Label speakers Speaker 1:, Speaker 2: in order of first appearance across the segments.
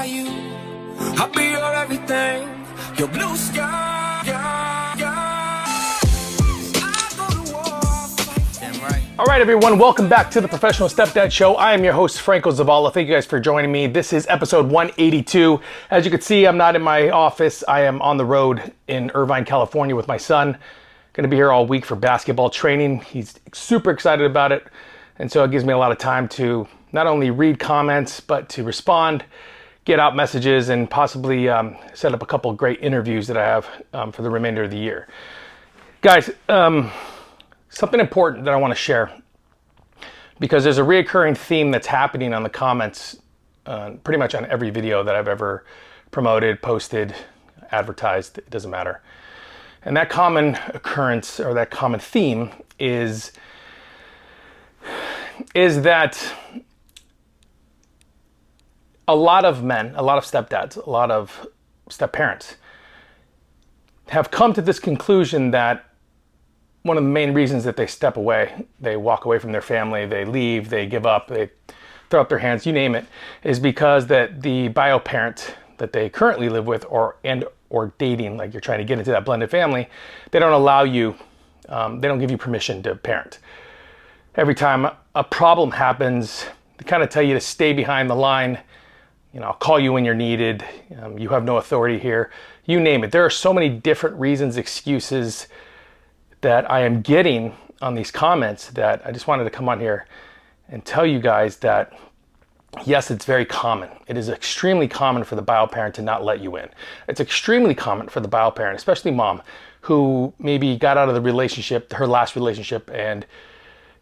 Speaker 1: by you. I'll be your everything, your blue sky.
Speaker 2: All right, everyone, welcome back to the Professional Stepdad Show. I am your host, Franco Zavala. Thank you guys for joining me. This is episode 182. As you can see, I'm not in my office. I am on the road in Irvine, California with my son. Going to be here all week for basketball training. He's super excited about it. And so it gives me a lot of time to not only read comments, but to respond, get out messages, and possibly set up a couple of great interviews that I have for the remainder of the year. Guys, something important that I want to share, because there's a reoccurring theme that's happening on the comments pretty much on every video that I've ever promoted, posted, advertised, it doesn't matter. And that common occurrence, or that common theme, is that a lot of men, a lot of stepdads, a lot of step-parents have come to this conclusion that one of the main reasons that they step away, they walk away from their family, they leave, they give up, they throw up their hands, you name it, is because that the bio parent that they currently live with or dating, like you're trying to get into that blended family, they don't allow you, they don't give you permission to parent. Every time a problem happens, they kind of tell you to stay behind the line. You know, I'll call you when you're needed. You have no authority here. You name it. There are so many different reasons, excuses that I am getting on these comments that I just wanted to come on here and tell you guys that yes, it's very common. It is extremely common for the bio parent to not let you in. It's extremely common for the bio parent, especially mom, who maybe got out of the relationship, her last relationship, and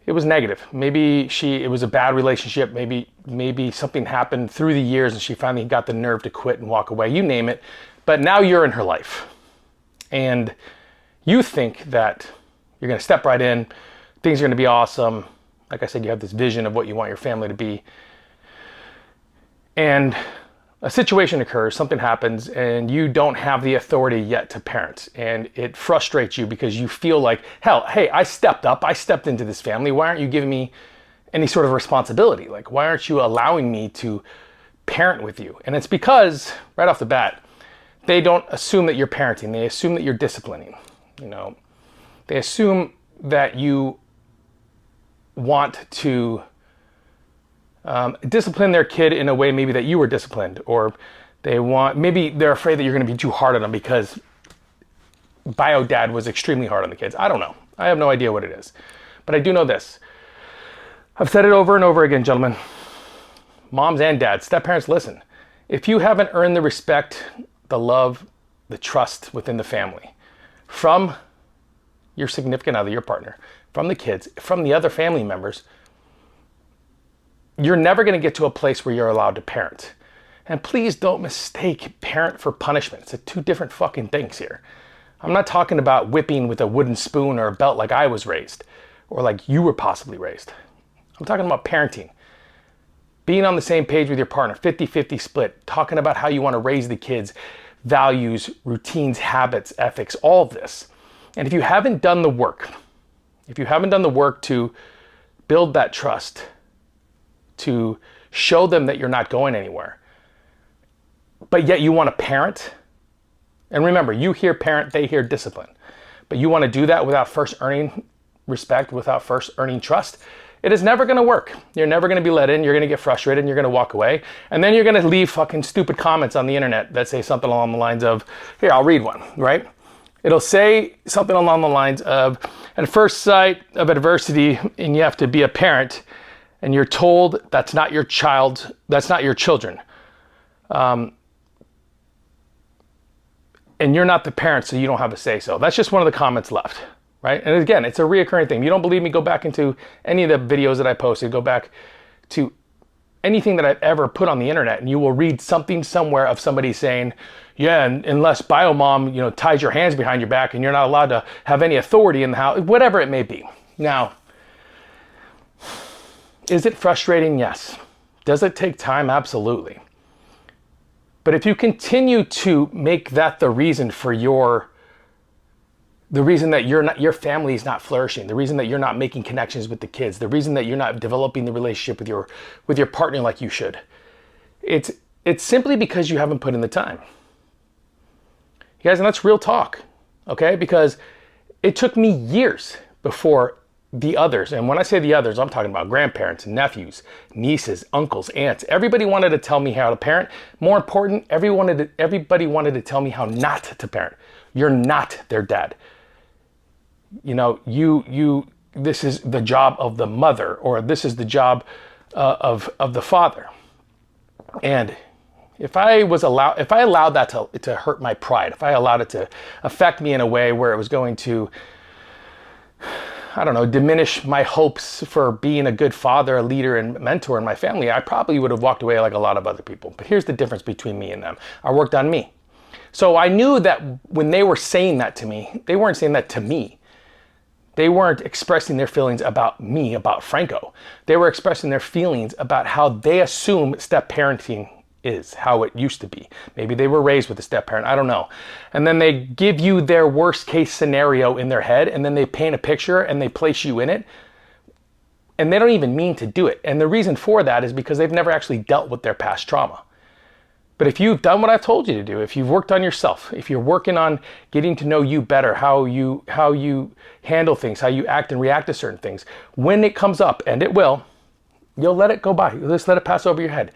Speaker 2: it was negative. Maybe it was a bad relationship. Maybe something happened through the years and she finally got the nerve to quit and walk away. You name it. But now you're in her life. And you think that you're going to step right in, things are going to be awesome. Like I said, you have this vision of what you want your family to be. And a situation occurs, something happens, and you don't have the authority yet to parent. And it frustrates you because you feel like, hell, hey, I stepped up, I stepped into this family. Why aren't you giving me any sort of responsibility? Like, why aren't you allowing me to parent with you? And it's because, right off the bat, they don't assume that you're parenting. They assume that you're disciplining. You know, they assume that you want to discipline their kid in a way maybe that you were disciplined, or maybe they're afraid that you're going to be too hard on them because bio dad was extremely hard on the kids. I don't know. I have no idea what it is. But I do know this. I've said it over and over again, gentlemen. Moms and dads, step parents, listen. If you haven't earned the respect, the love, the trust within the family, from your significant other, your partner, from the kids, from the other family members, you're never going to get to a place where you're allowed to parent. And please don't mistake parent for punishment. It's two different fucking things here. I'm not talking about whipping with a wooden spoon or a belt like I was raised, or like you were possibly raised. I'm talking about parenting. Being on the same page with your partner, 50-50 split, talking about how you want to raise the kids, values, routines, habits, ethics, all of this. And if you haven't done the work, to build that trust, to show them that you're not going anywhere, but yet you want to parent, and remember, you hear parent, they hear discipline, but you want to do that without first earning respect, without first earning trust, it is never going to work. You're never going to be let in. You're going to get frustrated and you're going to walk away. And then you're going to leave fucking stupid comments on the internet that say something along the lines of, here, I'll read one, right? It'll say something along the lines of, at first sight of adversity, and you have to be a parent, and you're told that's not your child, that's not your children. And you're not the parent, so you don't have a say so. That's just one of the comments left, right? And again, it's a reoccurring thing. You don't believe me, go back into any of the videos that I posted, go back to anything that I've ever put on the internet, and you will read something somewhere of somebody saying, yeah, unless bio mom, ties your hands behind your back and you're not allowed to have any authority in the house, whatever it may be. Now, is it frustrating? Yes. Does it take time? Absolutely. But if you continue to make that the reason for the reason that your family is not flourishing, the reason that you're not making connections with the kids, the reason that you're not developing the relationship with your partner like you should, it's it's simply because you haven't put in the time. You guys, and that's real talk, okay? Because it took me years before the others, and when I say the others, I'm talking about grandparents, nephews, nieces, uncles, aunts. Everybody wanted to tell me how to parent. More important, everybody wanted to tell me how not to parent. You're not their dad. You know, this is the job of the mother, or this is the job of the father. And if I allowed that to hurt my pride, if I allowed it to affect me in a way where it was going to, I don't know, diminish my hopes for being a good father, a leader, and mentor in my family, I probably would have walked away like a lot of other people. But here's the difference between me and them. I worked on me. So I knew that when they were saying that to me, they weren't saying that to me. They weren't expressing their feelings about me, about Franco. They were expressing their feelings about how they assume step parenting is, how it used to be. Maybe they were raised with a step parent, I don't know. And then they give you their worst case scenario in their head, and then they paint a picture and they place you in it. And they don't even mean to do it. And the reason for that is because they've never actually dealt with their past trauma. But if you've done what I've told you to do, if you've worked on yourself, if you're working on getting to know you better, how you handle things, how you act and react to certain things, when it comes up, and it will, you'll let it go by. You'll just let it pass over your head.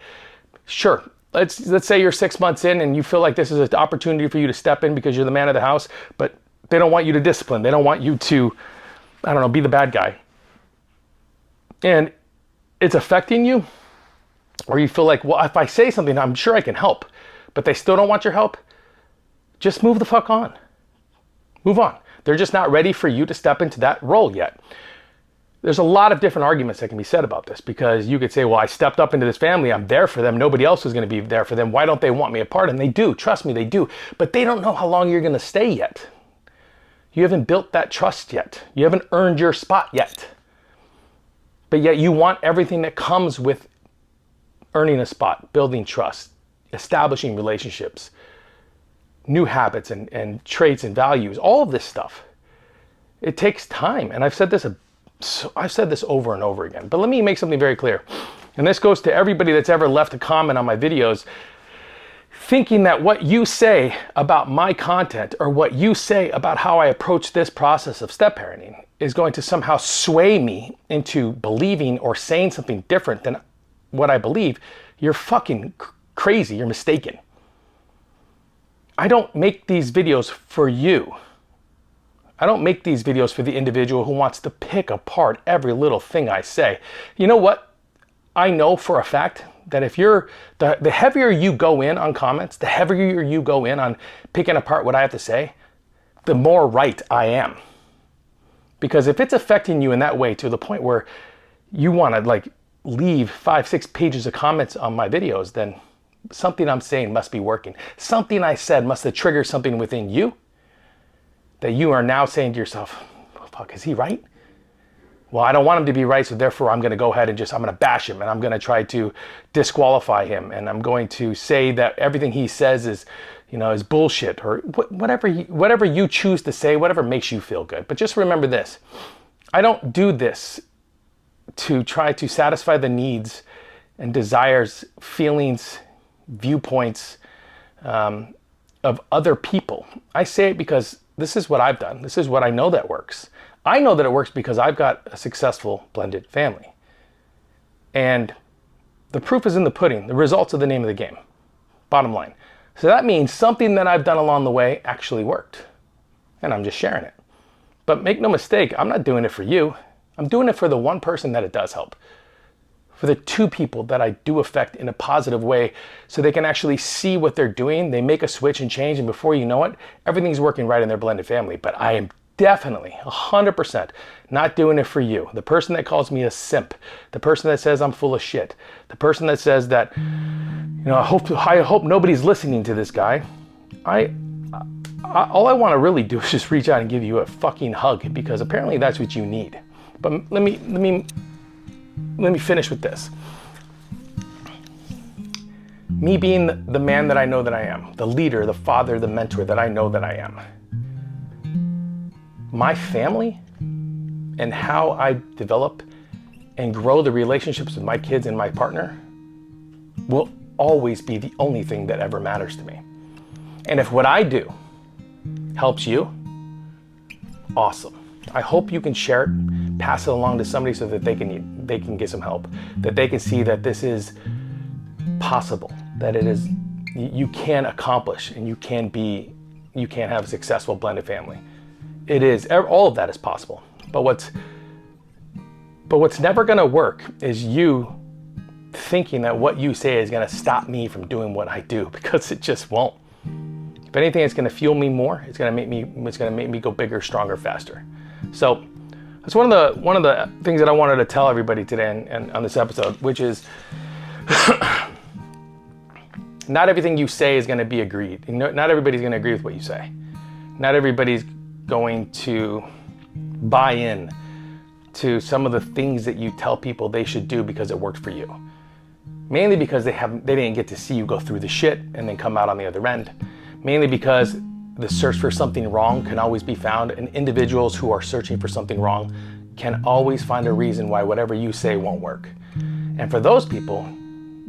Speaker 2: Sure, let's say you're 6 months in and you feel like this is an opportunity for you to step in because you're the man of the house, but they don't want you to discipline. They don't want you to, I don't know, be the bad guy. And it's affecting you. Or you feel like, well, if I say something, I'm sure I can help, but they still don't want your help, just move the fuck on. Move on. They're just not ready for you to step into that role yet. There's a lot of different arguments that can be said about this, because you could say, well, I stepped up into this family. I'm there for them. Nobody else is going to be there for them. Why don't they want me apart? And they do. Trust me, they do. But they don't know how long you're going to stay yet. You haven't built that trust yet. You haven't earned your spot yet. But yet you want everything that comes with earning a spot, building trust, establishing relationships, new habits and traits and values, all of this stuff. It takes time. And I've said this over and over again. But let me make something very clear. And this goes to everybody that's ever left a comment on my videos, thinking that what you say about my content or what you say about how I approach this process of step parenting is going to somehow sway me into believing or saying something different than what I believe. You're fucking crazy. You're mistaken. I don't make these videos for you. I don't make these videos for the individual who wants to pick apart every little thing I say. You know what? I know for a fact that if you're, the heavier you go in on comments, the heavier you go in on picking apart what I have to say, the more right I am. Because if it's affecting you in that way to the point where you want to like leave 5-6 pages of comments on my videos, then something I'm saying must be working. Something I said must have triggered something within you that you are now saying to yourself, oh, fuck, is he right? Well, I don't want him to be right, so therefore I'm going to go ahead and I'm going to bash him, and I'm going to try to disqualify him, and I'm going to say that everything he says is, is bullshit, or whatever you choose to say, whatever makes you feel good. But just remember this. I don't do this to try to satisfy the needs and desires, feelings, viewpoints of other people. I say it because this is what I've done. This is what I know that works. I know that it works because I've got a successful blended family. And the proof is in the pudding. The results are the name of the game. Bottom line. So that means something that I've done along the way actually worked. And I'm just sharing it. But make no mistake, I'm not doing it for you. I'm doing it for the one person that it does help. For the 2 people that I do affect in a positive way, so they can actually see what they're doing. They make a switch and change, and before you know it, everything's working right in their blended family. But I am definitely 100% not doing it for you. The person that calls me a simp, the person that says I'm full of shit, the person that says that, I hope nobody's listening to this guy. All I want to really do is just reach out and give you a fucking hug, because apparently that's what you need. But let me finish with this. Me being the man that I know that I am, the leader, the father, the mentor that I know that I am. My family and how I develop and grow the relationships with my kids and my partner will always be the only thing that ever matters to me. And if what I do helps you, awesome. I hope you can share it, pass it along to somebody so that they can get some help, that they can see that this is possible, that it is, you can accomplish and you can have a successful blended family. It is, all of that is possible. But what's never gonna work is you thinking that what you say is gonna stop me from doing what I do, because it just won't. If anything, it's gonna fuel me more. It's gonna make me go bigger, stronger, faster. So that's one of the things that I wanted to tell everybody today and on this episode, which is not everything you say is gonna be agreed. Not everybody's gonna agree with what you say. Not everybody's going to buy in to some of the things that you tell people they should do because it worked for you. Mainly because they didn't get to see you go through the shit and then come out on the other end. Mainly because the search for something wrong can always be found, and individuals who are searching for something wrong can always find a reason why whatever you say won't work. And for those people,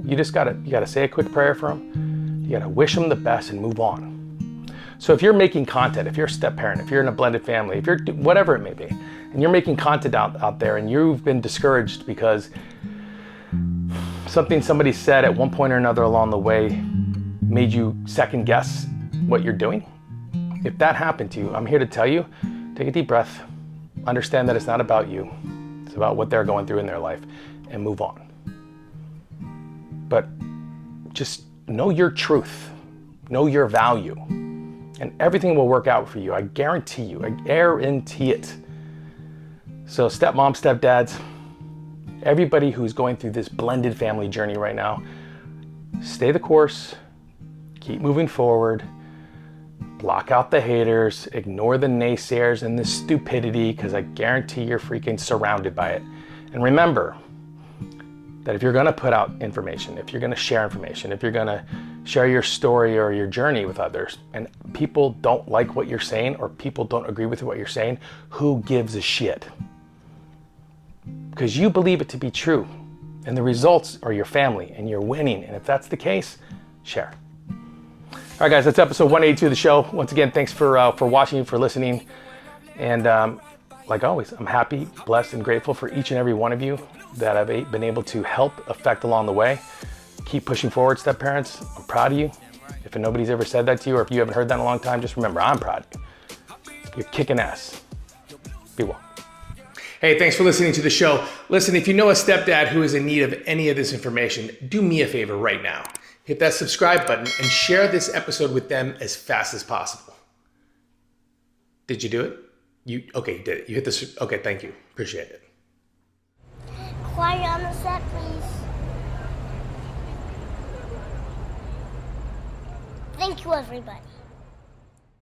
Speaker 2: you gotta say a quick prayer for them. You gotta wish them the best and move on. So if you're making content, if you're a step parent, if you're in a blended family, if you're whatever it may be, and you're making content out there and you've been discouraged because something somebody said at one point or another along the way made you second guess what you're doing, if that happened to you, I'm here to tell you, take a deep breath, understand that it's not about you, it's about what they're going through in their life, and move on. But just know your truth, know your value, and everything will work out for you. I guarantee you, I guarantee it. So stepmom, stepdads, everybody who's going through this blended family journey right now, stay the course, keep moving forward, block out the haters, ignore the naysayers and the stupidity, because I guarantee you're freaking surrounded by it. And remember that if you're gonna put out information, if you're gonna share information, if you're gonna share your story or your journey with others, and people don't like what you're saying or people don't agree with what you're saying, who gives a shit? Because you believe it to be true, and the results are your family, and you're winning. And if that's the case, share. All right, guys, that's episode 182 of the show. Once again, thanks for watching, for listening. And like always, I'm happy, blessed, and grateful for each and every one of you that I've been able to help affect along the way. Keep pushing forward, step parents. I'm proud of you. If nobody's ever said that to you, or if you haven't heard that in a long time, just remember, I'm proud of you. You're kicking ass. Be well. Hey, thanks for listening to the show. Listen, if you know a stepdad who is in need of any of this information, do me a favor right now. Hit that subscribe button and share this episode with them as fast as possible. Did you do it? Okay, you did it. You hit this. Okay, thank you. Appreciate it.
Speaker 3: Quiet on the set, please. Thank you, everybody.